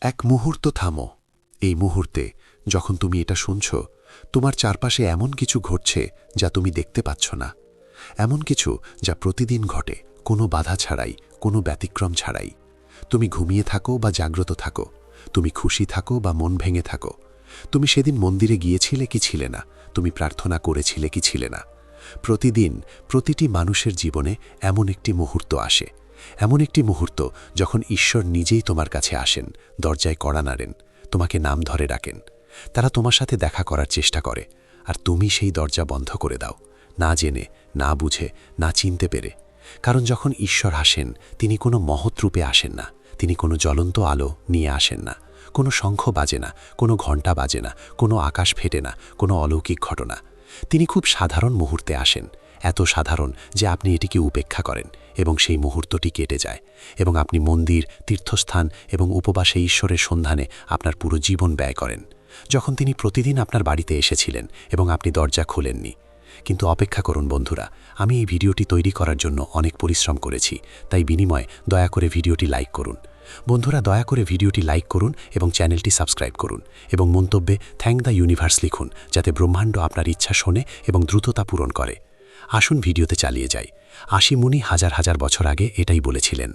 এক মুহূর্ত থামো। এই মুহূর্তে যখন তুমি এটা শুনছ, তোমার চারপাশে এমন কিছু ঘটছে যা তুমি দেখতে পাচ্ছ না। এমন কিছু যা প্রতিদিন ঘটে, কোনো বাধা ছাড়াই, কোনো ব্যতিক্রম ছাড়াই। তুমি ঘুমিয়ে থাকো বা জাগ্রত থাকো, তুমি খুশি থাকো বা মন ভেঙে থাকো, তুমি সেদিন মন্দিরে গিয়েছিলে কি ছিলে না, তুমি প্রার্থনা করেছিলে কি ছিলে না। প্রতিদিন প্রতিটি মানুষের জীবনে এমন একটি মুহূর্ত আসে, এমন একটি মুহূর্ত যখন ঈশ্বর নিজেই তোমার কাছে আসেন, দরজায় কড়া নাড়েন, তোমাকে নাম ধরে ডাকেন। তারা তোমার সাথে দেখা করার চেষ্টা করে, আর তুমি সেই দরজা বন্ধ করে দাও, না জেনে, না বুঝে, না চিনতে পেরে। কারণ যখন ঈশ্বর আসেন, তিনি কোনো মহৎ রূপে আসেন না, তিনি কোনো জ্বলন্ত আলো নিয়ে আসেন না, কোনো শঙ্খ বাজে না, কোনো ঘণ্টা বাজে না, কোনো আকাশ ফেটে না, কোনো অলৌকিক ঘটনা। তিনি খুব সাধারণ মুহূর্তে আসেন, এত সাধারণ যে আপনি এটিকে উপেক্ষা করেন, এবং সেই মুহূর্তটি কেটে যায়, এবং আপনি মন্দির, তীর্থস্থান এবং উপবাসে ঈশ্বরের সন্ধানে আপনার পুরো জীবন ব্যয় করেন। যখন তিনি প্রতিদিন আপনার বাড়িতে এসেছিলেন এবং আপনি দরজা খোলেননি। কিন্তু অপেক্ষা করুন বন্ধুরা, আমি এই ভিডিওটি তৈরি করার জন্য অনেক পরিশ্রম করেছি, তাই বিনিময়ে দয়া করে ভিডিওটি লাইক করুন। বন্ধুরা, দয়া করে ভিডিওটি লাইক করুন এবং চ্যানেলটি সাবস্ক্রাইব করুন, এবং মন্তব্যে থ্যাংক দ্য ইউনিভার্স লিখুন, যাতে ব্রহ্মাণ্ড আপনার ইচ্ছা শোনে এবং দ্রুততা পূরণ করে। আসুন ভিডিওতে চালিয়ে যাই। আশি মুনি হাজার হাজার বছর আগে এটাই বলেছিলেন।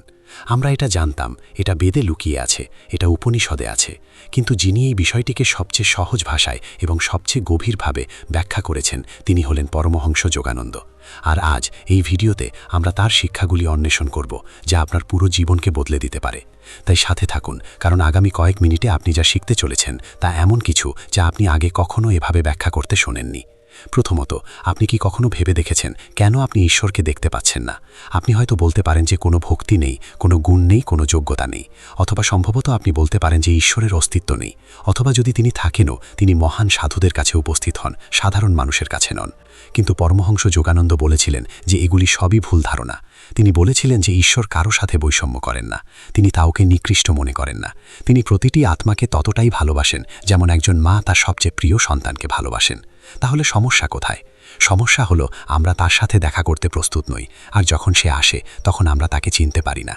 আমরা এটা জানতাম, এটা বেদে লুকিয়ে আছে, এটা উপনিষদে আছে, কিন্তু যিনি এই বিষয়টিকে সবচেয়ে সহজ ভাষায় এবং সবচেয়ে গভীরভাবে ব্যাখ্যা করেছেন, তিনি হলেন পরমহংস যোগানন্দ। আর আজ এই ভিডিওতে আমরা তার শিক্ষাগুলি অন্বেষণ করব, যা আপনার পুরো জীবনকে বদলে দিতে পারে। তাই সাথে থাকুন, কারণ আগামী কয়েক মিনিটে আপনি যা শিখতে চলেছেন তা এমন কিছু যা আপনি আগে কখনো এভাবে ব্যাখ্যা করতে শোনেননি। প্রথমত, আপনি কি কখনো ভেবে দেখেছেন কেন আপনি ঈশ্বরকে দেখতে পাচ্ছেন না? আপনি হয়তো বলতে পারেন যে কোনো ভক্তি নেই, কোনো গুণ নেই, কোনো যোগ্যতা নেই, অথবা সম্ভবত আপনি বলতে পারেন যে ঈশ্বরের অস্তিত্ব নেই, অথবা যদি তিনি থাকেনও, তিনি মহান সাধুদের কাছে উপস্থিত হন, সাধারণ মানুষের কাছে নন। কিন্তু পরমহংস যোগানন্দ বলেছিলেন যে এগুলি সবই ভুল ধারণা। তিনি বলেছিলেন যে ঈশ্বর কারো সাথে বৈষম্য করেন না, তিনি কাউকে নিকৃষ্ট মনে করেন না। তিনি প্রতিটি আত্মাকে ততটাই ভালোবাসেন যেমন একজন মা তার সবচেয়ে প্রিয় সন্তানকে ভালোবাসেন। তাহলে সমস্যা কোথায়? সমস্যা হলো আমরা তার সাথে দেখা করতে প্রস্তুত নই, আর যখন সে আসে তখন আমরা তাকে চিনতে পারি না।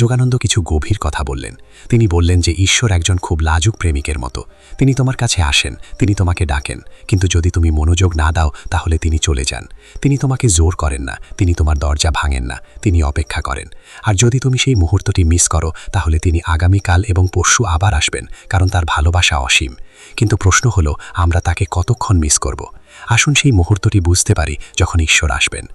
যোগানন্দ কিছু গভীর কথা বললেন। তিনি বললেন যে ঈশ্বর একজন খুব লাজুক প্রেমিকের মতো। তিনি তোমার কাছে আসেন, তিনি তোমাকে ডাকেন, কিন্তু যদি তুমি মনোযোগ না দাও তাহলে তিনি চলে যান। তিনি তোমাকে জোর করেন না, তিনি তোমার দরজা ভাঙেন না, তিনি অপেক্ষা করেন। আর যদি তুমি সেই মুহূর্তটি মিস করো তাহলে তিনি আগামীকাল এবং পরশু আবার আসবেন, কারণ তার ভালোবাসা অসীম। কিন্তু প্রশ্ন হলো, আমরা তাকে কতক্ষণ মিস করব? আসুন সেই মুহূর্তটি বুঝতে পারি যখন ঈশ্বর আসবেন।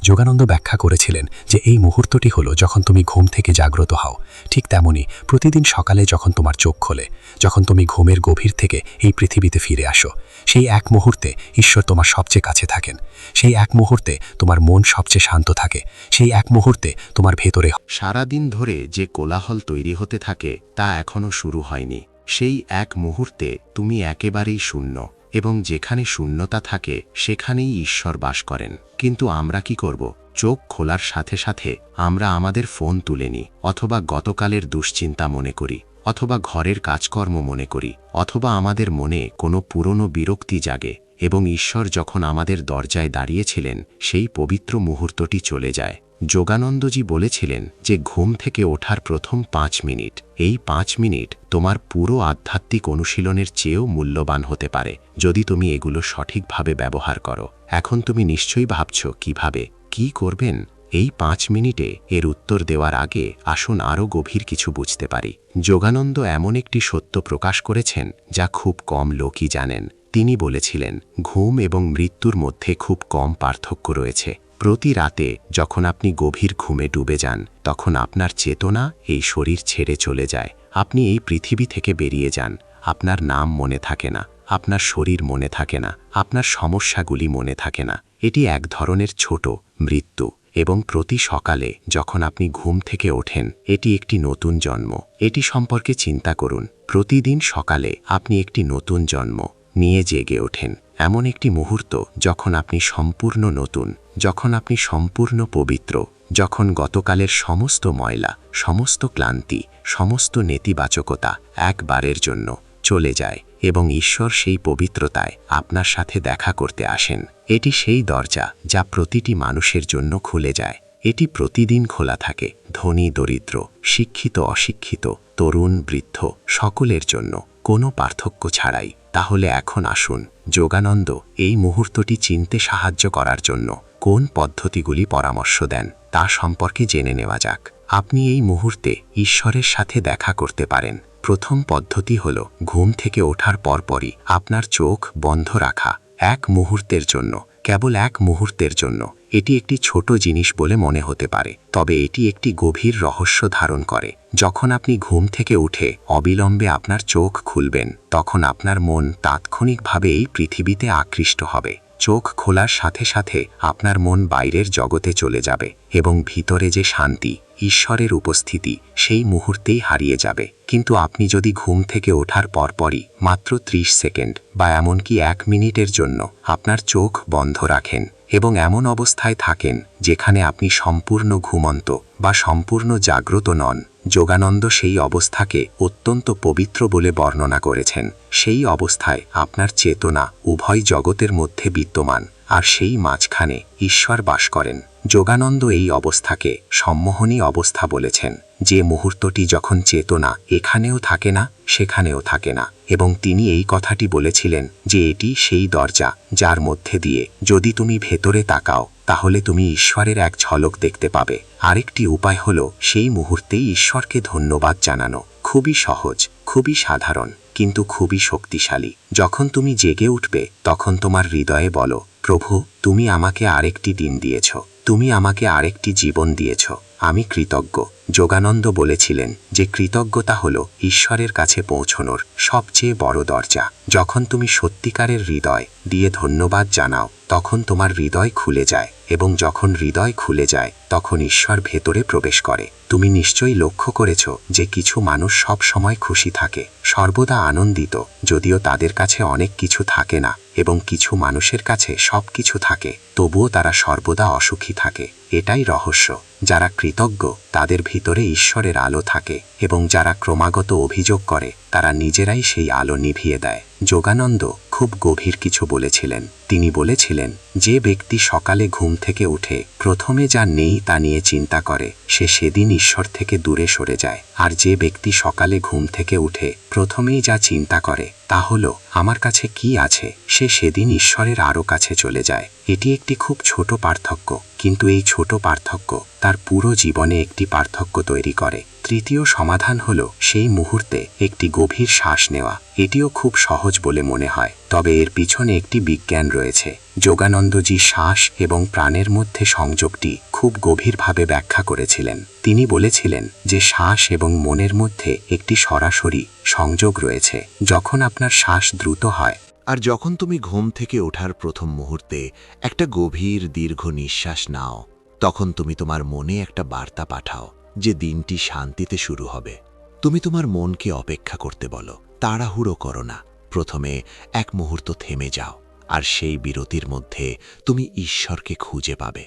যোগানন্দ ব্যাখ্যা করেছিলেন যে এই মুহূর্তটি হলো যখন তুমি ঘুম থেকে জাগ্রত হও। ঠিক তেমনি প্রতিদিন সকালে যখন তোমার চোখ খোলে, যখন তুমি ঘুমের গভীর থেকে এই পৃথিবীতে ফিরে আসো, সেই এক মুহূর্তে ঈশ্বর তোমার সবচেয়ে কাছে থাকেন। সেই এক মুহূর্তে তোমার মন সবচেয়ে শান্ত থাকে। সেই এক মুহূর্তে তোমার ভেতরে সারাদিন ধরে যে কোলাহল তৈরি হতে থাকে তা এখনো শুরু হয়নি। সেই এক মুহূর্তে তুমি একেবারেই শূন্য, এবং যেখানে শূন্যতা থাকে সেখানেই ঈশ্বর বাস করেন। কিন্তু আমরা কি করব? চোখ খোলার সাথে সাথে আমরা আমাদের ফোন তুলে নিই, অথবা গতকালের দুশ্চিন্তা মনে করি, অথবা ঘরের কাজকর্ম মনে করি, অথবা আমাদের মনে কোনো পুরনো বিরক্তি জাগে, এবং ঈশ্বর যখন আমাদের দরজায় দাঁড়িয়েছিলেন সেই পবিত্র মুহূর্তটি চলে যায়। যোগানন্দজি বলেছিলেন যে ঘুম থেকে ওঠার প্রথম 5 মিনিট, এই 5 মিনিট তোমার পুরো আধ্যাত্মিক অনুশীলনের চেয়েও মূল্যবান হতে পারে যদি তুমি এগুলো সঠিকভাবে ব্যবহার করো। এখন তুমি নিশ্চয়ই ভাবছো কিভাবে, কি করবেন? এই 5 মিনিটে এর উত্তর দেওয়ার আগে আসুন আরও গভীর কিছু বুঝতে পারি। যোগানন্দ এমন একটি সত্য প্রকাশ করেছেন যা খুব কম লোকই জানেন। তিনি বলেছিলেন, ঘুম এবং মৃত্যুর মধ্যে খুব কম পার্থক্য রয়েছে। প্রতি রাতে যখন আপনি গভীর ঘুমে ডুবে যান, তখন আপনার চেতনা এই শরীর ছেড়ে চলে যায়। আপনি এই পৃথিবী থেকে বেরিয়ে যান। আপনার নাম মনে থাকে না, আপনার শরীর মনে থাকে না, আপনার সমস্যাগুলি মনে থাকে না। এটি এক ধরনের ছোট মৃত্যু। এবং প্রতি সকালে যখন আপনি ঘুম থেকে ওঠেন, এটি একটি নতুন জন্ম। এটি সম্পর্কে চিন্তা করুন। প্রতিদিন সকালে আপনি একটি নতুন জন্ম নিয়ে জেগে ওঠেন, এমন একটি মুহূর্ত যখন আপনি সম্পূর্ণ নতুন, যখন আপনি সম্পূর্ণ পবিত্র, যখন গতকালের সমস্ত ময়লা, সমস্ত ক্লান্তি, সমস্ত নেতিবাচকতা একবারের জন্য চলে যায়, এবং ঈশ্বর সেই পবিত্রতায় আপনার সাথে দেখা করতে আসেন। এটি সেই দরজা যা প্রতিটি মানুষের জন্য খুলে যায়। এটি প্রতিদিন খোলা থাকে, ধনী দরিদ্র, শিক্ষিত অশিক্ষিত, তরুণ বৃদ্ধ, সকলের জন্য, কোনো পার্থক্য ছাড়াই। তাহলে এখন আসুন যোগানন্দ এই মুহূর্তটি চিনতে সাহায্য করার জন্য কোন পদ্ধতিগুলি পরামর্শ দেন তা সম্পর্কে জেনে নেওয়া যাক। আপনি এই মুহূর্তে ঈশ্বরের সাথে দেখা করতে পারেন। প্রথম পদ্ধতি হল ঘুম থেকে ওঠার পরপরই আপনার চোখ বন্ধ রাখা, এক মুহূর্তের জন্য, কেবল এক মুহূর্তের জন্য। এটি একটি ছোট জিনিস বলে মনে হতে পারে, তবে এটি একটি গভীর রহস্য ধারণ করে। যখন আপনি ঘুম থেকে উঠে অবিলম্বে আপনার চোখ খুলবেন, তখন আপনার মন তাৎক্ষণিকভাবে এই পৃথিবীতে আকৃষ্ট হবে। চোখ খোলার সাথে সাথে আপনার মন বাইরের জগতে চলে যাবে এবং ভিতরে যে শান্তি, ঈশ্বরের উপস্থিতি, সেই মুহূর্তেই হারিয়ে যাবে। কিন্তু আপনি যদি ঘুম থেকে ওঠার পরপরই মাত্র 30 সেকেন্ড বা এমনকি 1 মিনিটের জন্য আপনার চোখ বন্ধ রাখেন এবং এমন অবস্থায় থাকেন যেখানে আপনি সম্পূর্ণ ঘুমন্ত বা সম্পূর্ণ জাগ্রত নন, যোগানন্দ সেই অবস্থাকে অত্যন্ত পবিত্র বলে বর্ণনা করেছেন। সেই অবস্থায় আপনার চেতনা উভয় জগতের মধ্যে বিদ্যমান, আর সেই মাঝখানে ঈশ্বর বাস করেন। যোগানন্দ এই অবস্থাকে সম্মোহনী অবস্থা বলেছেন, যে মুহূর্তটি যখন চেতনা এখানেও থাকে না সেখানেও থাকে না। এবং তিনি এই কথাটি বলেছিলেন যে এটি সেই দরজা যার মধ্যে দিয়ে যদি তুমি ভেতরে তাকাও তাহলে তুমি ঈশ্বরের এক ঝলক দেখতে পাবে। আরেকটি উপায় হলো সেই মুহূর্তেই ঈশ্বরকে ধন্যবাদ জানানো। খুবই সহজ, খুবই সাধারণ, কিন্তু খুবই শক্তিশালী। যখন তুমি জেগে উঠবে তখন তোমার হৃদয়ে বলো, প্রভু, তুমি আমাকে আরেকটি দিন দিয়েছ, তুমি আমাকে আরেকটি জীবন দিয়েছ, আমি কৃতজ্ঞ। যোগানন্দ বলেছিলেন যে কৃতজ্ঞতা হলো ঈশ্বরের কাছে পৌঁছনোর সবচেয়ে বড় দরজা। যখন তুমি সত্যিকারের হৃদয় দিয়ে ধন্যবাদ জানাও তখন তোমার হৃদয় খুলে যায়, এবং যখন হৃদয় খুলে যায় তখন ঈশ্বর ভেতরে প্রবেশ করে। তুমি নিশ্চয়ই লক্ষ্য করেছ যে কিছু মানুষ সব সময় খুশি থাকে, সর্বদা আনন্দিত, যদিও তাদের কাছে অনেক কিছু থাকে না, এবং কিছু মানুষের কাছে সব কিছু থাকে তবুও তারা সর্বদা অসুখী থাকে। এটাই রহস্য। যারা কৃতজ্ঞ তাদের ভিতরে ঈশ্বরের আলো থাকে, এবং যারা ক্রমাগত অভিযোগ করে তারা নিজেরাই সেই আলো নিভিয়ে দেয়। যোগানন্দ খুব গভীর কিছু বলেছিলেন। তিনি বলেছিলেন, যে ব্যক্তি সকালে ঘুম থেকে উঠে প্রথমে যা নেই তা নিয়ে চিন্তা করে সে সেদিন ঈশ্বর থেকে দূরে সরে যায়, আর যে ব্যক্তি সকালে ঘুম থেকে উঠে প্রথমেই যা চিন্তা করে তা হলো আমার কাছে কি আছে, সে সেদিন ঈশ্বরের আরও কাছে চলে যায়। এটি একটি খুব ছোট পার্থক্য, কিন্তু এই ছোট পার্থক্য তার পুরো জীবনে একটি পার্থক্য তৈরি করে। তৃতীয় সমাধান হলো সেই মুহূর্তে একটি গভীর শ্বাস নেওয়া। এটিও খুব সহজ বলে মনে হয়, তবে এর পিছনে একটি বিজ্ঞান রয়েছে। যোগানন্দজি শ্বাস এবং প্রাণের মধ্যে সংযোগটি খুব গভীরভাবে ব্যাখ্যা করেছিলেন। তিনি বলেছিলেন যে শ্বাস এবং মনের মধ্যে একটি সরাসরি সংযোগ রয়েছে। যখন আপনার শ্বাস দ্রুত হয় আর যখন তুমি ঘুম থেকে ওঠার প্রথম মুহূর্তে একটা গভীর দীর্ঘ নিঃশ্বাস নাও, তখন তুমি তোমার মনে একটা বার্তা পাঠাও যে দিনটি শান্তিতে শুরু হবে। তুমি তোমার মনকে অপেক্ষা করতে বলো, তাড়াহুড়ো করো না। প্রথমে এক মুহূর্ত থেমে যাও, আর সেই বিরতির মধ্যে তুমি ঈশ্বরকে খুঁজে পাবে।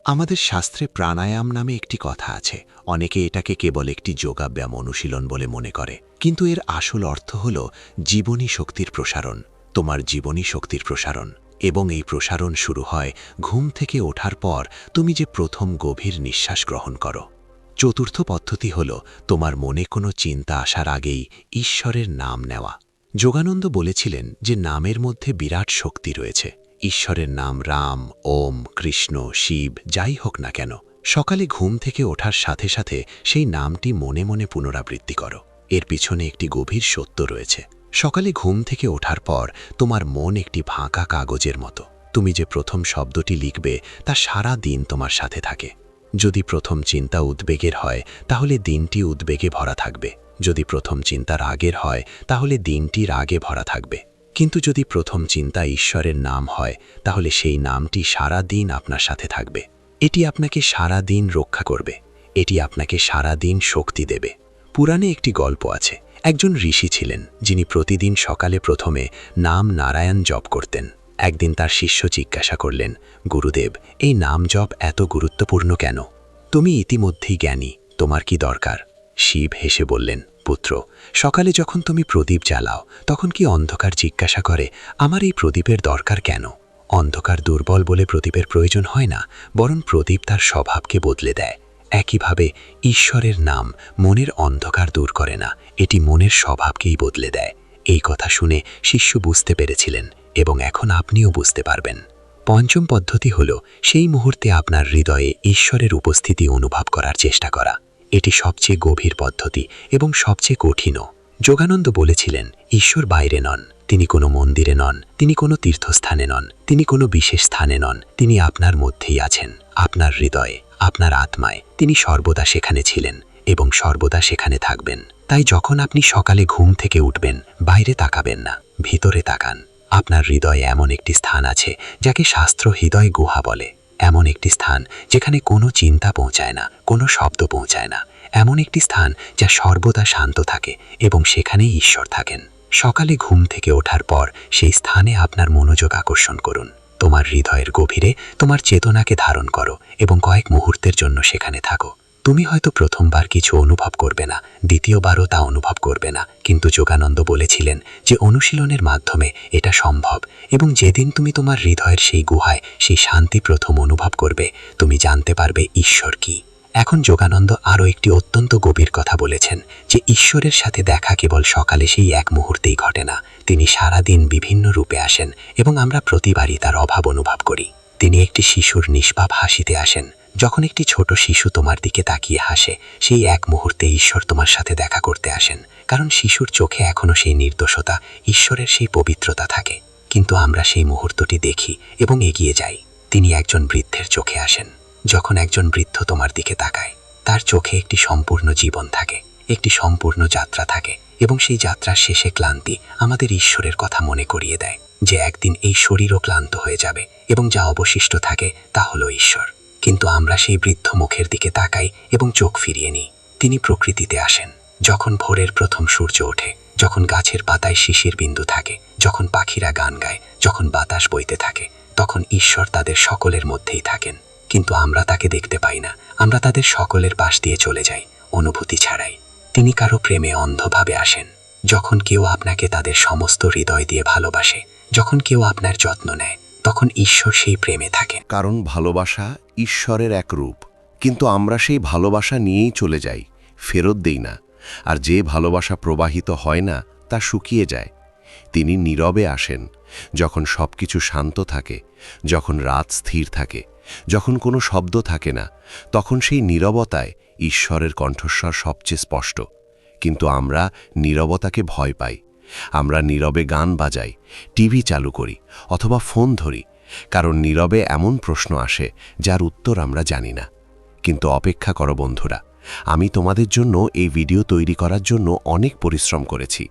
আমাদের শাস্ত্রে প্রাণায়াম নামে একটি কথা আছে। অনেকে এটাকে কেবল একটি যোগাব্যায়াম অনুশীলন বলে মনে করে, কিন্তু এর আসল অর্থ হল জীবনী শক্তির প্রসারণ, তোমার জীবনী শক্তির প্রসারণ। এবং এই প্রসারণ শুরু হয় ঘুম থেকে ওঠার পর তুমি যে প্রথম গভীর নিঃশ্বাস গ্রহণ করো। চতুর্থ পদ্ধতি হল তোমার মনে কোনো চিন্তা আসার আগেই ঈশ্বরের নাম নেওয়া। যোগানন্দ বলেছিলেন যে নামের মধ্যে বিরাট শক্তি রয়েছে। ঈশ্বরের নাম রাম, ওম, কৃষ্ণ, শিব যাই হোক না কেন, সকালে ঘুম থেকে ওঠার সাথে সাথে সেই নামটি মনে মনে পুনরাবৃত্তি করো। এর পিছনে একটি গভীর সত্য রয়েছে। সকালে ঘুম থেকে ওঠার পর তোমার মন একটি ফাঁকা কাগজের মতো। তুমি যে প্রথম শব্দটি লিখবে তা সারা দিন তোমার সাথে থাকে। যদি প্রথম চিন্তা উদ্বেগের হয় তাহলে দিনটি উদ্বেগে ভরা থাকবে। যদি প্রথম চিন্তা রাগের হয় তাহলে দিনটি রাগে ভরা থাকবে। কিন্তু যদি প্রথম চিন্তা ঈশ্বরের নাম হয় তাহলে সেই নামটি সারা দিন আপনার সাথে থাকবে। এটি আপনাকে সারা দিন রক্ষা করবে, এটি আপনাকে সারা দিন শক্তি দেবে। পুরাণে একটি গল্প আছে। একজন ঋষি ছিলেন যিনি প্রতিদিন সকালে প্রথমে নাম নারায়ণ জপ করতেন। একদিন তার শিষ্য জিজ্ঞাসা করলেন, গুরুদেব, এই নাম জপ এত গুরুত্বপূর্ণ কেন? তুমি ইতিমধ্যেই জ্ঞানী, তোমার কি দরকার? শিব হেসে বললেন, পুত্র, সকালে যখন তুমি প্রদীপ জ্বালাও তখন কি অন্ধকার জিজ্ঞাসা করে আমার এই প্রদীপের দরকার কেন? অন্ধকার দুর্বল বলে প্রদীপের প্রয়োজন হয় না, বরং প্রদীপ তার স্বভাবকে বদলে দেয়। একইভাবে ঈশ্বরের নাম মনের অন্ধকার দূর করে না, এটি মনের স্বভাবকেই বদলে দেয়। এই কথা শুনে শিষ্য বুঝতে পেরেছিলেন এবং এখন আপনিও বুঝতে পারবেন। পঞ্চম পদ্ধতি হল সেই মুহূর্তে আপনার হৃদয়ে ঈশ্বরের উপস্থিতি অনুভব করার চেষ্টা করা। এটি সবচেয়ে গভীর পদ্ধতি এবং সবচেয়ে কঠিনও। যোগানন্দ বলেছিলেন, ঈশ্বর বাইরে নন, তিনি কোনো মন্দিরে নন, তিনি কোনো তীর্থস্থানে নন, তিনি কোনো বিশেষ স্থানে নন, তিনি আপনার মধ্যেই আছেন, আপনার হৃদয়ে, আপনার আত্মায়। তিনি সর্বদা সেখানে ছিলেন এবং সর্বদা সেখানে থাকবেন। তাই যখন আপনি সকালে ঘুম থেকে উঠবেন, বাইরে তাকাবেন না, ভিতরে তাকান। আপনার হৃদয়ে এমন একটি স্থান আছে যাকে শাস্ত্র হৃদয় গুহা বলে। এমন একটি স্থান যেখানে কোনো চিন্তা পৌঁছায় না, কোনো শব্দ পৌঁছায় না। এমন একটি স্থান যা সর্বদা শান্ত থাকে এবং সেখানেই ঈশ্বর থাকেন। সকালে ঘুম থেকে ওঠার পর সেই স্থানে আপনার মনোযোগ আকর্ষণ করুন। তোমার হৃদয়ের গভীরে তোমার চেতনাকে ধারণ করো এবং কয়েক মুহূর্তের জন্য সেখানে থাকো। তুমি হয়তো প্রথমবার কিছু অনুভব করবে না, দ্বিতীয়বারও তা অনুভব করবে না, কিন্তু যোগানন্দ বলেছিলেন যে অনুশীলনের মাধ্যমে এটা সম্ভব। এবং যেদিন তুমি তোমার হৃদয়ের সেই গুহায় সেই শান্তি প্রথম অনুভব করবে, তুমি জানতে পারবে ঈশ্বর কি। এখন যোগানন্দ আরও একটি অত্যন্ত গভীর কথা বলেছেন যে ঈশ্বরের সাথে দেখা কেবল সকালে সেই এক মুহূর্তেই ঘটে না, তিনি সারাদিন বিভিন্ন রূপে আসেন এবং আমরা প্রতিবারই তার অভাব অনুভব করি। তিনি একটি শিশুর নিষ্পাপ হাসিতে আসেন। যখন একটি ছোট শিশু তোমার দিকে তাকিয়ে হাসে, সেই এক মুহূর্তে ঈশ্বর তোমার সাথে দেখা করতে আসেন, কারণ শিশুর চোখে এখনও সেই নির্দোষতা, ঈশ্বরের সেই পবিত্রতা থাকে। কিন্তু আমরা সেই মুহূর্তটি দেখি এবং এগিয়ে যাই। তিনি একজন বৃদ্ধের চোখে আসেন। যখন একজন বৃদ্ধ তোমার দিকে তাকায়, তার চোখে একটি সম্পূর্ণ জীবন থাকে, একটি সম্পূর্ণ যাত্রা থাকে, এবং সেই যাত্রার শেষে ক্লান্তি আমাদের ঈশ্বরের কথা মনে করিয়ে দেয় যে একদিন এই শরীরও ক্লান্ত হয়ে যাবে এবং যা অবশিষ্ট থাকে তা হলো ঈশ্বর। কিন্তু আমরা সেই বৃদ্ধ মুখের দিকে তাকাই এবং চোখ ফিরিয়ে নিই। তিনি প্রকৃতিতে আসেন। যখন ভোরের প্রথম সূর্য ওঠে, যখন গাছের পাতায় শিশির বিন্দু থাকে, যখন পাখিরা গান গায়, যখন বাতাস বইতে থাকে, তখন ঈশ্বর তাদের সকলের মধ্যেই থাকেন। কিন্তু আমরা তাকে দেখতে পাই না, আমরা তাদের সকলের পাশ দিয়ে চলে যাই অনুভূতি ছাড়াই। তিনি কারো প্রেমে অন্ধভাবে আসেন। যখন কেউ আপনাকে তাদের সমস্ত হৃদয় দিয়ে ভালোবাসে, যখন কেউ আপনার যত্ন নেয়, তখন ঈশ্বর সেই প্রেমে থাকেন। কারণ ভালোবাসা ঈশ্বরের এক রূপ, কিন্তু আমরা সেই ভালোবাসা নিয়েই চলে যাই, ফেরত দেই না। আর যে ভালোবাসা প্রবাহিত হয় না তা শুকিয়ে যায়। তিনি নীরবে আসেন, যখন সবকিছু শান্ত থাকে, যখন রাত স্থির থাকে, যখন কোনো শব্দ থাকে না, তখন সেই নীরবতায় ঈশ্বরের কণ্ঠস্বর সবচেয়ে স্পষ্ট। কিন্তু আমরা নীরবতাকে ভয় পাই। আমরা নীরবে গান বাজাই, টিভি চালু করি অথবা ফোন ধরি, কারণ নীরবে এমন প্রশ্ন আসে যার উত্তর আমরা জানি না। কিন্তু অপেক্ষা করো বন্ধুরা, আমি তোমাদের জন্য এই ভিডিও তৈরি করার জন্য অনেক পরিশ্রম করেছি।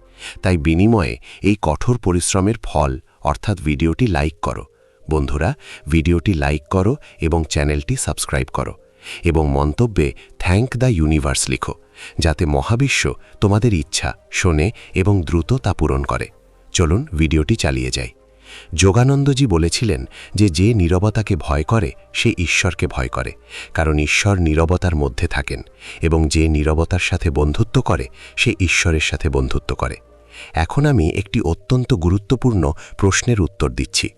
তাই বিনিময়ে এই কঠোর পরিশ্রমের ফল অর্থাৎ ভিডিওটি লাইক করো। বন্ধুরা, ভিডিওটি লাইক করো এবং চ্যানেলটি সাবস্ক্রাইব করো এবং মন্তব্যে থ্যাংক দ্য ইউনিভার্স লিখো, যাতে মহাবিশ্ব তোমাদের ইচ্ছা শোনে এবং দ্রুত তা পূরণ করে। চলুন ভিডিওটি চালিয়ে যাই। যোগানন্দজি বলেছিলেন যে নীরবতাকে ভয় করে সে ঈশ্বরকে ভয় করে, কারণ ঈশ্বর নীরবতার মধ্যে থাকেন, এবং যে নীরবতার সাথে বন্ধুত্ব করে সে ঈশ্বরের সাথে বন্ধুত্ব করে। এখন আমি একটি অত্যন্ত গুরুত্বপূর্ণ প্রশ্নের উত্তর দিচ্ছি।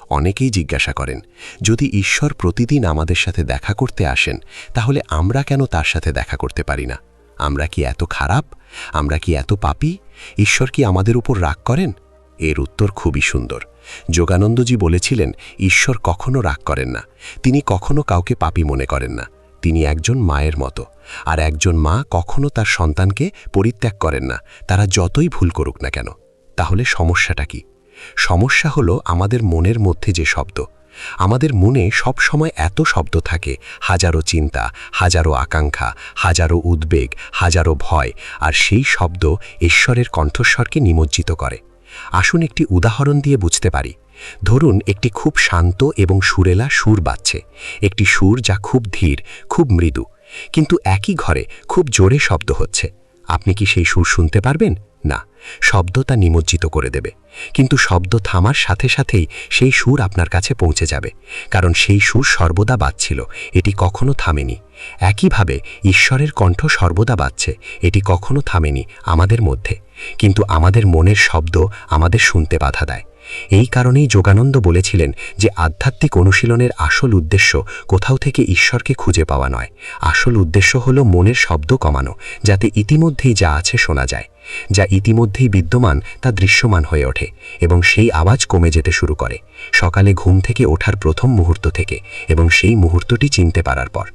অনেকেই জিজ্ঞাসা করেন, যদি ঈশ্বর প্রতিদিন আমাদের সাথে দেখা করতে আসেন, তাহলে আমরা কেন তার সাথে দেখা করতে পারি না? আমরা কি এত খারাপ? আমরা কি এত পাপী? ঈশ্বর কি আমাদের উপর রাগ করেন? এর উত্তর খুবই সুন্দর। যোগানন্দজি বলেছিলেন, ঈশ্বর কখনো রাগ করেন না, তিনি কখনো কাউকে পাপী মনে করেন না। তিনি একজন মায়ের মতো, আর একজন মা কখনো তার সন্তানকে পরিত্যাগ করেন না, তারা যতই ভুল করুক না কেন। তাহলে সমস্যাটা কি? সমস্যা হলো আমাদের মনের মধ্যে যে শব্দ। আমাদের মনে সব সময় এত শব্দ থাকে, হাজারো চিন্তা, হাজারো আকাঙ্ক্ষা, হাজারো উদ্বেগ, হাজারো ভয়, আর সেই শব্দ ঈশ্বরের কণ্ঠস্বরকে নিমজ্জিত করে। আসুন একটি উদাহরণ দিয়ে বুঝতে পারি। ধরুন একটি খুব শান্ত এবং সুরেলা সুর বাজছে, একটি সুর যা খুব ধীর, খুব মৃদু, কিন্তু একই ঘরে খুব জোরে শব্দ হচ্ছে। আপনি কি সেই সুর শুনতে পারবেন? না, শব্দ তা নিমজ্জিত করে দেবে। কিন্তু শব্দ থামার সাথে সাথেই সেই সুর আপনার কাছে পৌঁছে যাবে, কারণ সেই সুর সর্বদা বাজছিল, এটি কখনো থামেনি। একইভাবে ঈশ্বরের কণ্ঠ সর্বদা বাজছে, এটি কখনো থামেনি আমাদের মধ্যে। কিন্তু আমাদের মনের শব্দ আমাদের শুনতে বাধা দেয়। এই কারণেই যোগানন্দ বলেছিলেন যে আধ্যাত্মিক অনুশীলনের আসল উদ্দেশ্য কোথাও থেকে ঈশ্বরকে খুঁজে পাওয়া নয়, আসল উদ্দেশ্য হল মনের শব্দ কমানো, যাতে ইতিমধ্যেই যা আছে শোনা যায়, যা ইতিমধ্যেই বিদ্যমান তা দৃশ্যমান হয়ে ওঠে এবং সেই আওয়াজ কমে যেতে শুরু করে সকালে ঘুম থেকে ওঠার প্রথম মুহূর্ত থেকে এবং সেই মুহূর্তটি চিনতে পারার পর।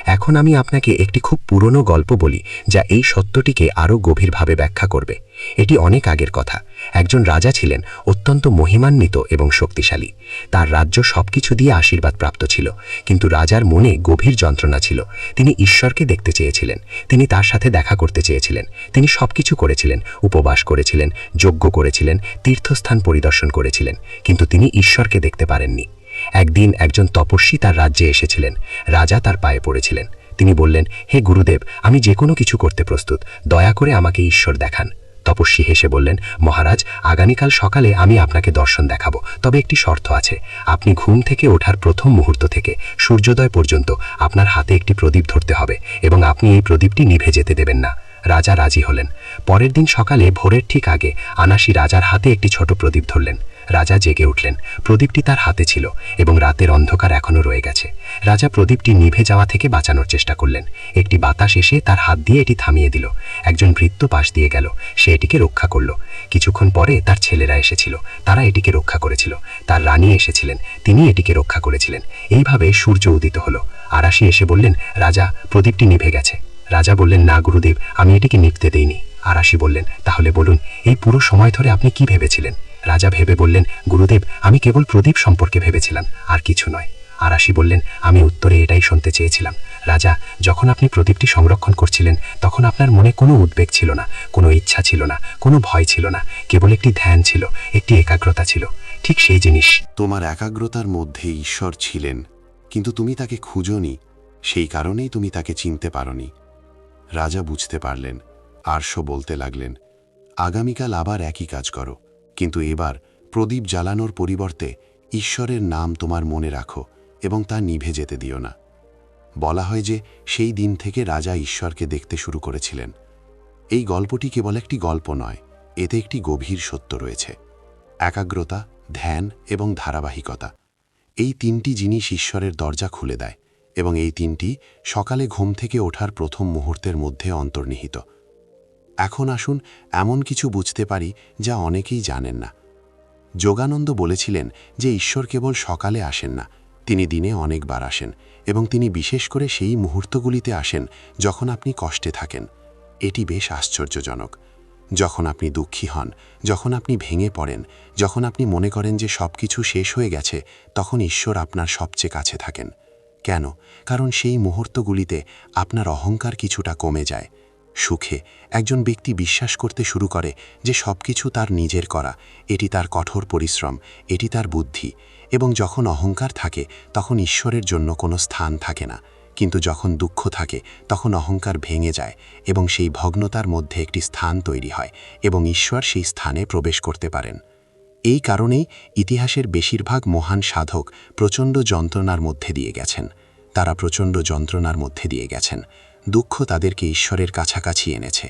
এখন আমি আপনাকে একটি খুব পুরনো গল্প বলি যা এই সত্যটিকে আরও গভীরভাবে ব্যাখ্যা করবে। এটি অনেক আগের কথা। একজন রাজা ছিলেন, অত্যন্ত মহিমান্বিত এবং শক্তিশালী। তার রাজ্য সবকিছু দিয়ে আশীর্বাদ প্রাপ্ত ছিল, কিন্তু রাজার মনে গভীর যন্ত্রণা ছিল। তিনি ঈশ্বরকে দেখতে চেয়েছিলেন, তিনি তার সাথে দেখা করতে চেয়েছিলেন। তিনি সবকিছু করেছিলেন, উপবাস করেছিলেন, যজ্ঞ করেছিলেন, তীর্থস্থান পরিদর্শন করেছিলেন, কিন্তু তিনি ঈশ্বরকে দেখতে পারেননি। একদিন একজন তপস্বী তার রাজ্যে এসেছিলেন। রাজা তার পায়ে পড়েছিলেন। তিনি বললেন, হে গুরুদেব, আমি যে কোনো কিছু করতে প্রস্তুত, দয়া করে আমাকে ঈশ্বর দেখান। তপস্বী হেসে বললেন, মহারাজ, আগামীকাল সকালে আমি আপনাকে দর্শন দেখাবো, তবে একটি শর্ত আছে। আপনি ঘুম থেকে ওঠার প্রথম মুহূর্ত থেকে সূর্যোদয় পর্যন্ত আপনার হাতে একটি প্রদীপ ধরতে হবে এবং আপনি এই প্রদীপটি নিভে যেতে দেবেন না। রাজা রাজি হলেন। পরের দিন সকালে ভোরের ঠিক আগে আনাসি রাজার হাতে একটি ছোট প্রদীপ ধরলেন। রাজা জেগে উঠলেন। প্রদীপটি তার হাতে ছিল এবং রাতের অন্ধকার এখনও রয়ে গেছে। রাজা প্রদীপটি নিভে যাওয়া থেকে বাঁচানোর চেষ্টা করলেন। একটি বাতাস এসে তার হাত দিয়ে এটি থামিয়ে দিল। একজন ভৃত্য পাশ দিয়ে গেল, সে এটিকে রক্ষা করল। কিছুক্ষণ পরে তার ছেলেরা এসেছিল, তারা এটিকে রক্ষা করেছিল। তার রানী এসেছিলেন, তিনি এটিকে রক্ষা করেছিলেন। এইভাবে সূর্য উদিত হলো। আরাশি এসে বললেন, রাজা, প্রদীপটি নিভে গেছে। রাজা বললেন, না গুরুদেব, আমি এটিকে নিভতে দেইনি। আরাশি বললেন, তাহলে বলুন, এই পুরো সময় ধরে আপনি কি ভেবেছিলেন? রাজা ভেবে বললেন, গুরুদেব, আমি কেবল প্রদীপ সম্পর্কে ভেবেছিলাম, আর কিছু নয়। আরাশি বললেন, আমি উত্তরে এটাই শুনতে চেয়েছিলাম। রাজা, যখন আপনি প্রদীপটি সংরক্ষণ করছিলেন তখন আপনার মনে কোনো উদ্বেগ ছিল না, কোনো ইচ্ছা ছিল না, কোনো ভয় ছিল না, কেবল একটি ধ্যান ছিল, একটি একাগ্রতা ছিল। ঠিক সেই জিনিস। তোমার একাগ্রতার মধ্যে ঈশ্বর ছিলেন, কিন্তু তুমি তাকে খুঁজোনি, সেই কারণেই তুমি তাকে চিনতে পারোনি। রাজা বুঝতে পারলেন। আরশো বলতে লাগলেন, আগামীকাল আবার একই কাজ করো, কিন্তু এবার প্রদীপ জ্বালানোর পরিবর্তে ঈশ্বরের নাম তোমার মনে রাখো এবং তা নিভে যেতে দিও না। বলা হয় যে সেই দিন থেকে রাজা ঈশ্বরকে দেখতে শুরু করেছিলেন। এই গল্পটি কেবল একটি গল্প নয়, এতে একটি গভীর সত্য রয়েছে। একাগ্রতা, ধ্যান এবং ধারাবাহিকতা, এই তিনটি জিনিস ঈশ্বরের দরজা খুলে দেয় এবং এই তিনটি সকালে ঘুম থেকে ওঠার প্রথম মুহূর্তের মধ্যে অন্তর্নিহিত। এখন আসুন এমন কিছু বুঝতে পারি যা অনেকেই জানেন না। যোগানন্দ বলেছিলেন যে ঈশ্বর কেবল সকালে আসেন না, তিনি দিনে অনেকবার আসেন এবং তিনি বিশেষ করে সেই মুহূর্তগুলিতে আসেন যখন আপনি কষ্টে থাকেন। এটি বেশ আশ্চর্যজনক। যখন আপনি দুঃখী হন, যখন আপনি ভেঙে পড়েন, যখন আপনি মনে করেন যে সব কিছু শেষ হয়ে গেছে, তখন ঈশ্বর আপনার সবচেয়ে কাছে থাকেন। কেন? কারণ সেই মুহূর্তগুলিতে আপনার অহংকার কিছুটা কমে যায়। সুখে একজন ব্যক্তি বিশ্বাস করতে শুরু করে যে সব কিছু তার নিজের করা, এটি তার কঠোর পরিশ্রম, এটি তার বুদ্ধি, এবং যখন অহংকার থাকে তখন ঈশ্বরের জন্য কোনো স্থান থাকে না। কিন্তু যখন দুঃখ থাকে তখন অহংকার ভেঙে যায় এবং সেই ভগ্নতার মধ্যে একটি স্থান তৈরি হয় এবং ঈশ্বর সেই স্থানে প্রবেশ করতে পারেন। এই কারণেই ইতিহাসের বেশিরভাগ মহান সাধক প্রচণ্ড যন্ত্রণার মধ্যে দিয়ে গেছেন। তারা প্রচণ্ড যন্ত্রণার মধ্যে দিয়ে গেছেন। দুঃখ তাদেরকে ঈশ্বরের কাছাকাছি এনেছে।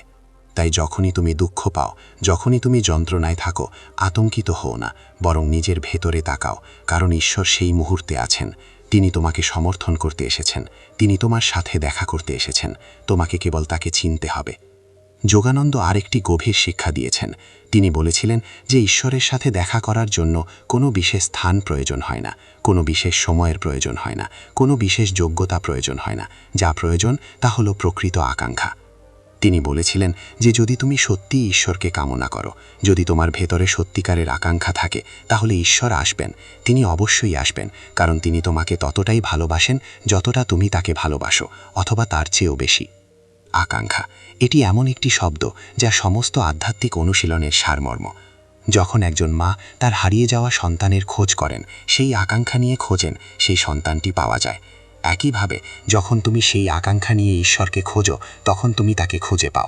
তাই যখনই তুমি দুঃখ পাও, যখনই তুমি যন্ত্রণায় থাকো, আতঙ্কিত হও না, বরং নিজের ভেতরে তাকাও, কারণ ঈশ্বর সেই মুহূর্তে আছেন। তিনি তোমাকে সমর্থন করতে এসেছেন, তিনি তোমার সাথে দেখা করতে এসেছেন, তোমাকে কেবল তাকে চিনতে হবে। যোগানন্দ আরেকটি গভীর শিক্ষা দিয়েছেন। তিনি বলেছিলেন যে ঈশ্বরের সাথে দেখা করার জন্য কোনো বিশেষ স্থান প্রয়োজন হয় না, কোনো বিশেষ সময়ের প্রয়োজন হয় না, কোনো বিশেষ যোগ্যতা প্রয়োজন হয় না। যা প্রয়োজন তা হলো প্রকৃত আকাঙ্ক্ষা। তিনি বলেছিলেন যে যদি তুমি সত্যিই ঈশ্বরকে কামনা করো, যদি তোমার ভেতরে সত্যিকারের আকাঙ্ক্ষা থাকে, তাহলে ঈশ্বর আসবেন। তিনি অবশ্যই আসবেন, কারণ তিনি তোমাকে ততটাই ভালোবাসেন যতটা তুমি তাকে ভালোবাসো, অথবা তার চেয়েও বেশি। আকাঙ্ক্ষা, এটি এমন একটি শব্দ যা সমস্ত আধ্যাত্মিক অনুশীলনের সারমর্ম। যখন একজন মা তার হারিয়ে যাওয়া সন্তানের খোঁজ করেন, সেই আকাঙ্ক্ষা নিয়ে খোঁজেন, সেই সন্তানটি পাওয়া যায়। একইভাবে যখন তুমি সেই আকাঙ্ক্ষা নিয়ে ঈশ্বরকে খোঁজো, তখন তুমি তাকে খুঁজে পাও।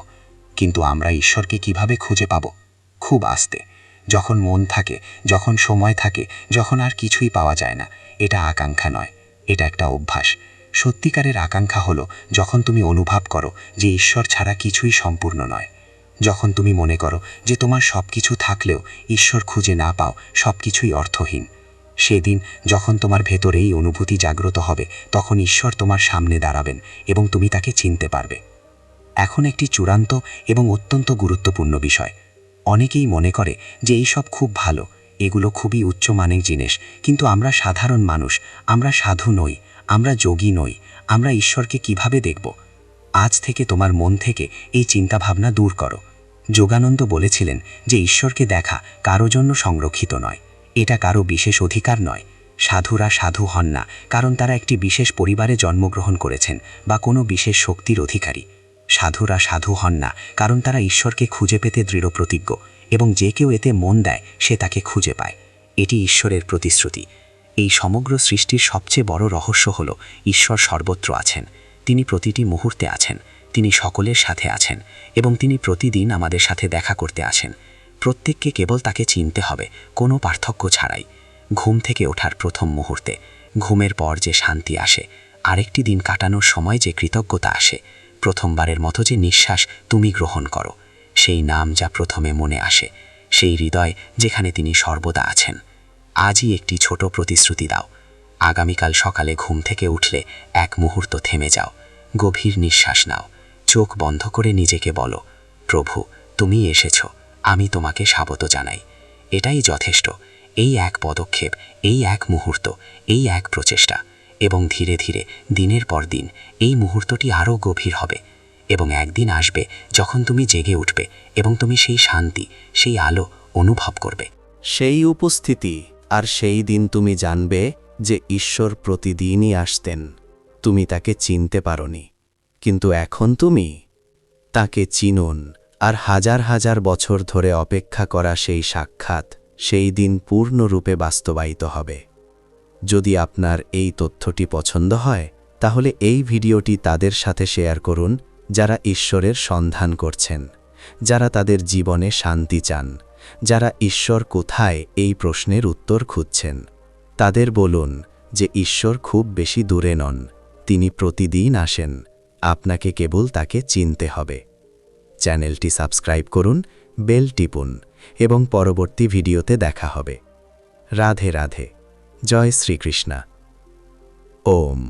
কিন্তু আমরা ঈশ্বরকে কিভাবে খুঁজে পাব? খুব আস্তে, যখন মন থাকে, যখন সময় থাকে, যখন আর কিছুই পাওয়া যায় না। এটা আকাঙ্ক্ষা নয়, এটা একটা অভ্যাস। সত্যিকারের আকাঙ্ক্ষা হলো যখন তুমি অনুভব করো যে ঈশ্বর ছাড়া কিছুই সম্পূর্ণ নয়। যখন তুমি মনে করো যে তোমার সব কিছু থাকলেও ঈশ্বর খুঁজে না পাও, সব কিছুই অর্থহীন। সেদিন যখন তোমার ভেতরে এই অনুভূতি জাগ্রত হবে, তখন ঈশ্বর তোমার সামনে দাঁড়াবেন এবং তুমি তাকে চিনতে পারবে। এখন একটি চূড়ান্ত এবং অত্যন্ত গুরুত্বপূর্ণ বিষয়। অনেকেই মনে করে যে এই সব খুব ভালো, এগুলো খুবই উচ্চমানের জিনিস, কিন্তু আমরা সাধারণ মানুষ, আমরা সাধু নই, আমরা যোগী নই, আমরা ঈশ্বরকে কিভাবে দেখব? আজ থেকে তোমার মন থেকে এই চিন্তাভাবনা দূর করো। যোগানন্দ বলেছিলেন যে ঈশ্বরকে দেখা কারো জন্য সংরক্ষিত নয়, এটা কারো বিশেষ অধিকার নয়। সাধুরা সাধু হন না কারণ তারা একটি বিশেষ পরিবারে জন্মগ্রহণ করেছেন বা কোনো বিশেষ শক্তির অধিকারী। সাধুরা সাধু হন না কারণ তারা ঈশ্বরকে খুঁজে পেতে দৃঢ়প্রতিজ্ঞ, এবং যে কেউ এতে মন দেয় সে তাকে খুঁজে পায়। এটি ঈশ্বরের প্রতিশ্রুতি। এই সমগ্র সৃষ্টির সবচেয়ে বড় রহস্য হল ঈশ্বর সর্বত্র আছেন, তিনি প্রতিটি মুহূর্তে আছেন, তিনি সকলের সাথে আছেন এবং তিনি প্রতিদিন আমাদের সাথে দেখা করতে আসেন। প্রত্যেককে কেবল তাকে চিনতে হবে, কোনো পার্থক্য ছাড়াই। ঘুম থেকে ওঠার প্রথম মুহূর্তে, ঘুমের পর যে শান্তি আসে, আরেকটি দিন কাটানোর সময় যে কৃতজ্ঞতা আসে, প্রথমবারের মতো যে নিঃশ্বাস তুমি গ্রহণ করো, সেই নাম যা প্রথমে মনে আসে, সেই হৃদয় যেখানে তিনি সর্বদা আছেন। আজই একটি ছোট প্রতিশ্রুতি দাও। আগামীকাল সকালে ঘুম থেকে উঠলে এক মুহূর্ত থেমে যাও, গভীর নিঃশ্বাস নাও, চোখ বন্ধ করে নিজেকে বলো, প্রভু তুমি এসেছ, আমি তোমাকে স্বাগত জানাই। এটাই যথেষ্ট। এই এক পদক্ষেপ, এই এক মুহূর্ত, এই এক প্রচেষ্টা, এবং ধীরে ধীরে দিনের পর দিন এই মুহূর্তটি আরও গভীর হবে। এবং একদিন আসবে যখন তুমি জেগে উঠবে এবং তুমি সেই শান্তি, সেই আলো অনুভব করবে। সেই উপস্থিতি আর সেই দিন তুমি জানবে যে ঈশ্বর প্রতিদিনই আসতেন। তুমি তাকে চিনতে পারোনি, কিন্তু এখন তুমি তাকে চিনুন, আর হাজার হাজার বছর ধরে অপেক্ষা করা সেই সাক্ষাৎ সেই দিন পূর্ণরূপে বাস্তবায়িত হবে। যদি আপনার এই তথ্যটি পছন্দ হয়, তাহলে এই ভিডিওটি তাদের সাথে শেয়ার করুন যারা ঈশ্বরের সন্ধান করছেন, যারা তাদের জীবনে শান্তি চান, যারা ঈশ্বর কোথায় এই প্রশ্নের উত্তর খুঁজছেন। তাদের বলুন যে ঈশ্বর খুব বেশি দূরে নন, তিনি প্রতিদিন আসেন, আপনাকে কেবল তাকে চিনতে হবে। চ্যানেলটি সাবস্ক্রাইব করুন, বেল টিপুন, এবং পরবর্তী ভিডিওতে দেখা হবে। রাধে রাধে। জয় শ্রীকৃষ্ণ। ওম।